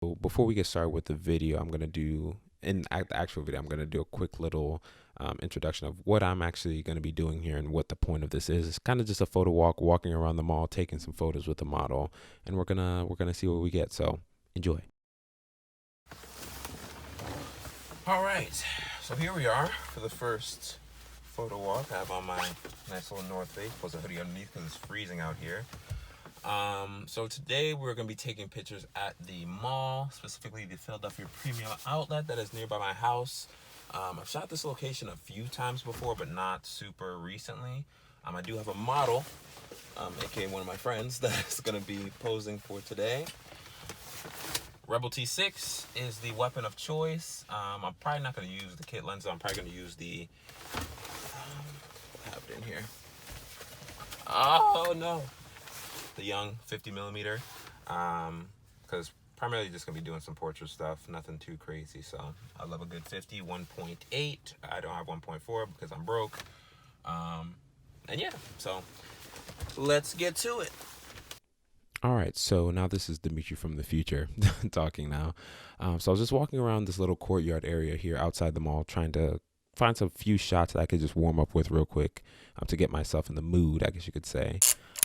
So before we get started with the video, the actual video, I'm going to do a quick little introduction of what I'm actually going to be doing here and what the point of this is. It's kind of just a photo walk, walking around the mall, taking some photos with the model, and we're gonna see what we get. So enjoy. All right, so here we are for the first photo walk. I have on my nice little North Face, plus a hoodie underneath because it's freezing out here. So today we're going to be taking pictures at the mall, specifically the Philadelphia Premium Outlet that is nearby my house. I've shot this location a few times before, but not super recently. I do have a model, aka one of my friends, that's going to be posing for today. Rebel T6 is the weapon of choice. I'm probably not going to use the kit lens. I'm probably going to use the, I have it in here. Oh no. The young 50 millimeter, because primarily just gonna be doing some portrait stuff, nothing too crazy. So I love a good 50, 1.8. I don't have 1.4 because I'm broke. And yeah, so let's get to it. All right, so now this is Dimitri from the future talking now. So I was just walking around this little courtyard area here outside the mall, trying to find some few shots that I could just warm up with real quick to get myself in the mood, I guess you could say.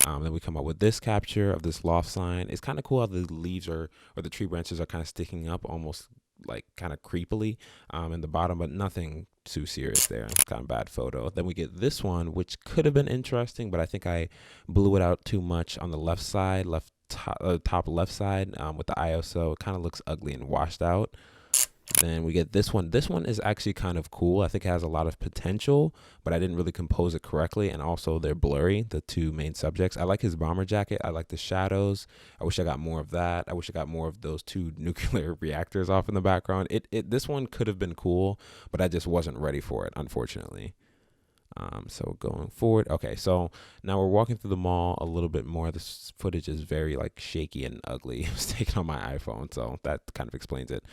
Then we come up with this capture of this loft sign. It's kind of cool how the leaves or the tree branches are kind of sticking up almost like kind of creepily in the bottom, but nothing too serious there. It's kind of bad photo. Then we get this one, which could have been interesting, but I think I blew it out too much on the left side, top left side with the ISO. It kind of looks ugly and washed out. Then we get this one. This one is actually kind of cool. I think it has a lot of potential, but I didn't really compose it correctly. And also they're blurry, the two main subjects. I like his bomber jacket. I like the shadows. I wish I got more of that. I wish I got more of those two nuclear reactors off in the background. This one could have been cool, but I just wasn't ready for it, unfortunately. So going forward, okay, so now we're walking through the mall a little bit more. This footage is very like shaky and ugly. It was taken on my iPhone, so that kind of explains it.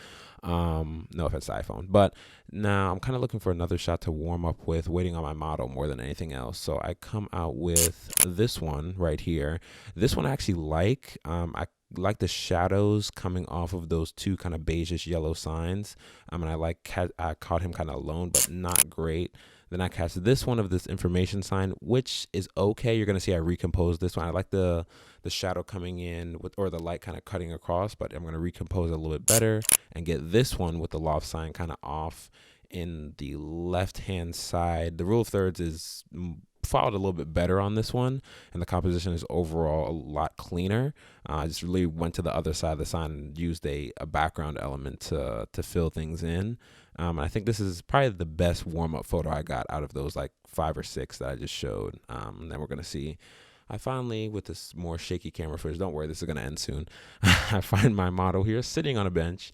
No offense to iPhone, but now I'm kind of looking for another shot to warm up with, waiting on my model more than anything else. So I come out with this one right here. This one I actually like. I like the shadows coming off of those two kind of beigeish yellow signs. And I caught him kind of alone, but not great. Then I cast this one of this information sign, which is okay. You're gonna see I recomposed this one. I like the shadow coming in or the light kind of cutting across, but I'm gonna recompose it a little bit better and get this one with the loft sign kind of off in the left hand side. The rule of thirds is followed a little bit better on this one, and the composition is overall a lot cleaner. I just really went to the other side of the sign and used a background element to fill things in. And I think this is probably the best warm-up photo I got out of those like 5 or 6 that I just showed. And then we're going to see. I finally, with this more shaky camera footage, don't worry, this is going to end soon. I find my model here sitting on a bench,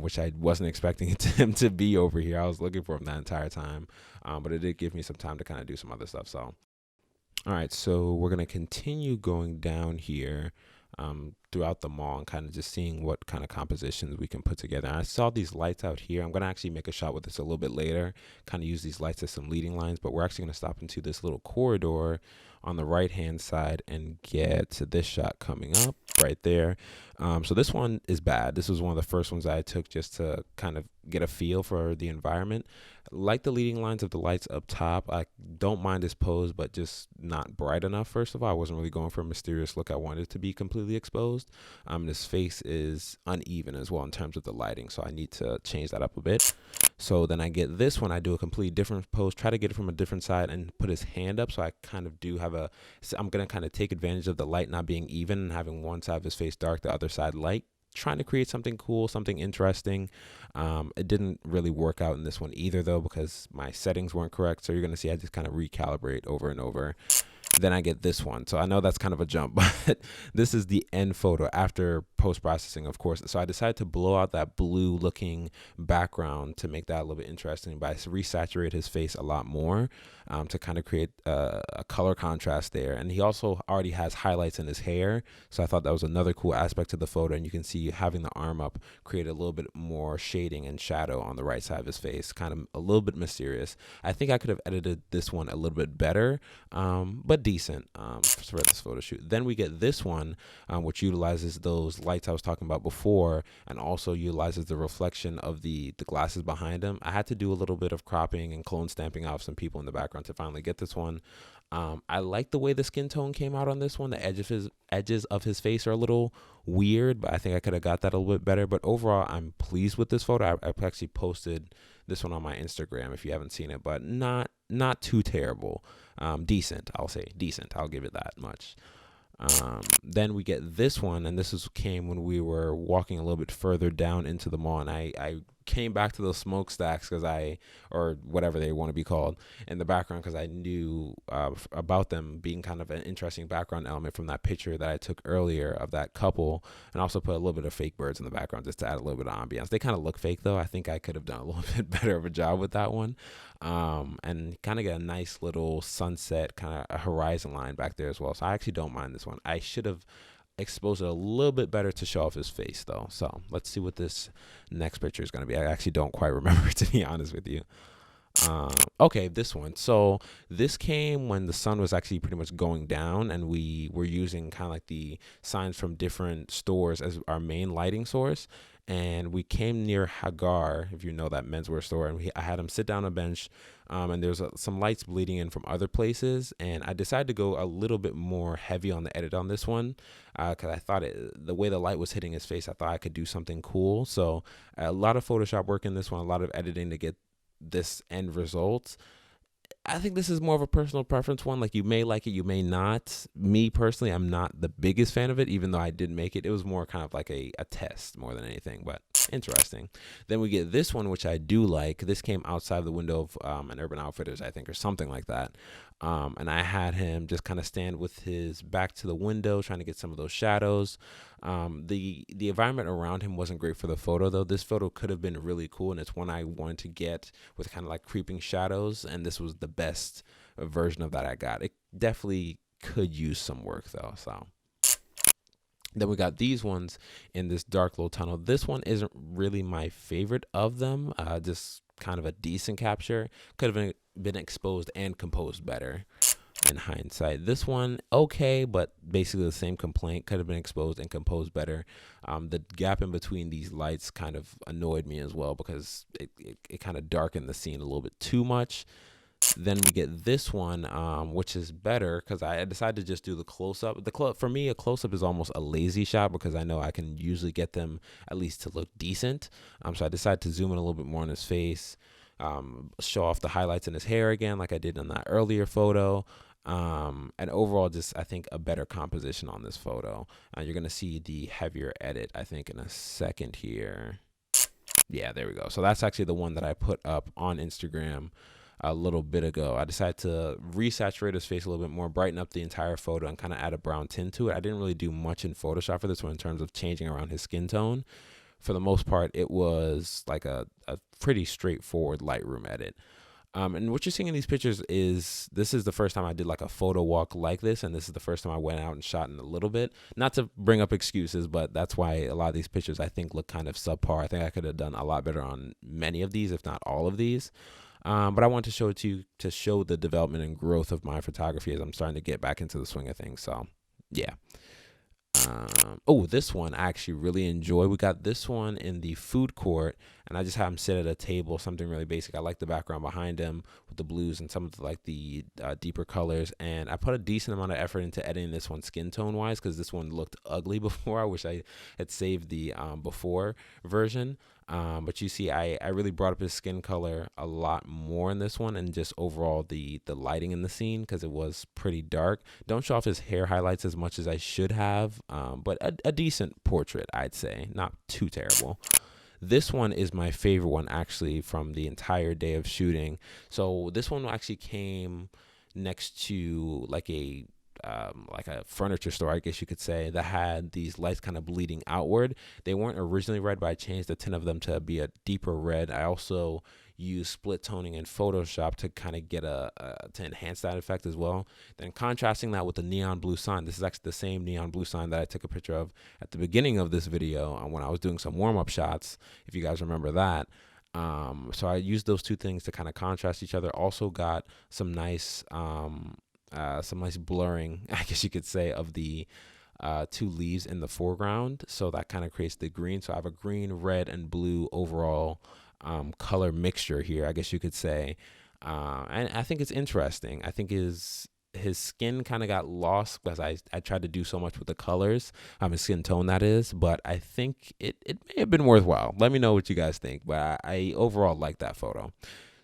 which I wasn't expecting him to be over here. I was looking for him that entire time. But it did give me some time to kind of do some other stuff. So, all right, so we're going to continue going down here throughout the mall and kind of just seeing what kind of compositions we can put together. And I saw these lights out here. I'm going to actually make a shot with this a little bit later, kind of use these lights as some leading lines, but we're actually going to stop into this little corridor on the right hand side and get to this shot coming up right there. So this one is bad. This was one of the first ones I took just to kind of get a feel for the environment. Like the leading lines of the lights up top. I don't mind this pose, but just not bright enough. First of all, I wasn't really going for a mysterious look. I wanted it to be completely exposed. This face is uneven as well in terms of the lighting, so I need to change that up a bit. So then I get this one. I do a completely different pose, try to get it from a different side and put his hand up. So I kind of do have I'm going to kind of take advantage of the light not being even and having one side of his face dark, the other side light, trying to create something cool, something interesting. It didn't really work out in this one either, though, because my settings weren't correct. So you're going to see I just kind of recalibrate over and over. Then I get this one. So I know that's kind of a jump, but this is the end photo after post-processing, of course. So I decided to blow out that blue looking background to make that a little bit interesting, but I resaturate his face a lot more to kind of create a color contrast there. And he also already has highlights in his hair. So I thought that was another cool aspect to the photo. And you can see having the arm up create a little bit more shading and shadow on the right side of his face, kind of a little bit mysterious. I think I could have edited this one a little bit better, but decent for this photo shoot. Then we get this one, which utilizes those lights I was talking about before, and also utilizes the reflection of the glasses behind him. I had to do a little bit of cropping and clone stamping off some people in the background to finally get this one. I like the way the skin tone came out on this one. The edges of his face are a little weird, but I think I could have got that a little bit better. But overall, I'm pleased with this photo. I actually posted this one on my Instagram if you haven't seen it, but not too terrible. Decent, I'll say. Decent. I'll give it that much. Then we get this one, and came when we were walking a little bit further down into the mall, and I came back to those smokestacks or whatever they want to be called, in the background, because I knew about them being kind of an interesting background element from that picture that I took earlier of that couple, and also put a little bit of fake birds in the background just to add a little bit of ambiance. They kind of look fake though. I think I could have done a little bit better of a job with that one, and kind of get a nice little sunset, kind of a horizon line back there as well. So I actually don't mind this one. I should have exposed it a little bit better to show off his face though. So let's see what this next picture is going to be. I actually don't quite remember, to be honest with you. Okay, this one. So this came when the sun was actually pretty much going down, and we were using kind of like the signs from different stores as our main lighting source. And we came near Hagar, if you know that menswear store, and I had him sit down on a bench, and there's some lights bleeding in from other places, and I decided to go a little bit more heavy on the edit on this one, because I thought the way the light was hitting his face, I thought I could do something cool. So a lot of Photoshop work in this one, a lot of editing to get this end result. I think this is more of a personal preference one. Like, you may like it, you may not. Me personally, I'm not the biggest fan of it, even though I did make it. It was more kind of like a test more than anything, but interesting. Then we get this one, which I do like. This came outside the window of an Urban Outfitters, I think, or something like that. And I had him just kind of stand with his back to the window, trying to get some of those shadows. The environment around him wasn't great for the photo, though. This photo could have been really cool, and it's one I wanted to get with kind of like creeping shadows, and this was the best version of that I got. It definitely could use some work, though. So then we got these ones in this dark little tunnel. This one isn't really my favorite of them. Just kind of a decent capture. Could have been exposed and composed better in hindsight. This one, okay, but basically the same complaint. Could have been exposed and composed better. The gap in between these lights kind of annoyed me as well, because it kind of darkened the scene a little bit too much. Then we get this one, which is better, because I decided to just do the close-up. For me, a close-up is almost a lazy shot, because I know I can usually get them at least to look decent. So I decided to zoom in a little bit more on his face, show off the highlights in his hair again, like I did in that earlier photo. And overall, just I think a better composition on this photo. You're going to see the heavier edit, I think, in a second here. Yeah, there we go. So that's actually the one that I put up on Instagram a little bit ago. I decided to resaturate his face a little bit more, brighten up the entire photo, and kind of add a brown tint to it. I didn't really do much in Photoshop for this one in terms of changing around his skin tone. For the most part, it was like a pretty straightforward Lightroom edit. And what you're seeing in these pictures is, this is the first time I did like a photo walk like this, and this is the first time I went out and shot in a little bit. Not to bring up excuses, but that's why a lot of these pictures I think look kind of subpar. I think I could have done a lot better on many of these, if not all of these. But I wanted to show it to you to show the development and growth of my photography as I'm starting to get back into the swing of things. So, yeah. This one I actually really enjoy. We got this one in the food court, and I just had him sit at a table, something really basic. I like the background behind him with the blues and some of the deeper colors, and I put a decent amount of effort into editing this one skin tone wise, because this one looked ugly before. I wish I had saved the before version. But you see, I really brought up his skin color a lot more in this one, and just overall the lighting in the scene, because it was pretty dark. Don't show off his hair highlights as much as I should have, but a decent portrait, I'd say. Not too terrible. This one is my favorite one, actually, from the entire day of shooting. So this one actually came next to like a furniture store, I guess you could say, that had these lights kind of bleeding outward. They weren't originally red, but I changed the tint of them to be a deeper red. I also used split toning in Photoshop to kind of get to enhance that effect as well. Then contrasting that with the neon blue sign. This is actually the same neon blue sign that I took a picture of at the beginning of this video when I was doing some warm-up shots, if you guys remember that. So I used those two things to kind of contrast each other. Also got some nice some nice blurring, I guess you could say, of the two leaves in the foreground. So that kind of creates the green. So I have a green, red, and blue overall color mixture here, I guess you could say. And I think it's interesting. I think his skin kind of got lost because I tried to do so much with the colors, his skin tone that is, but I think it may have been worthwhile. Let me know what you guys think, but I overall like that photo.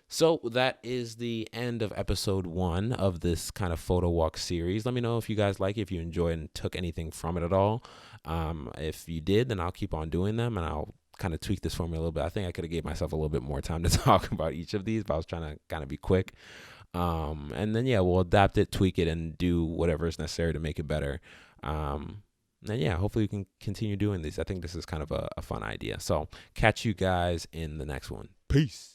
So that is the end of episode 1 of this kind of photo walk series. Let me know if you guys like it, if you enjoyed and took anything from it at all. If you did, then I'll keep on doing them and I'll kind of tweak this for me a little bit. I think I could have gave myself a little bit more time to talk about each of these, but I was trying to kind of be quick. And then, yeah, we'll adapt it, tweak it, and do whatever is necessary to make it better. And yeah, hopefully we can continue doing these. I think this is kind of a fun idea. So catch you guys in the next one. Peace.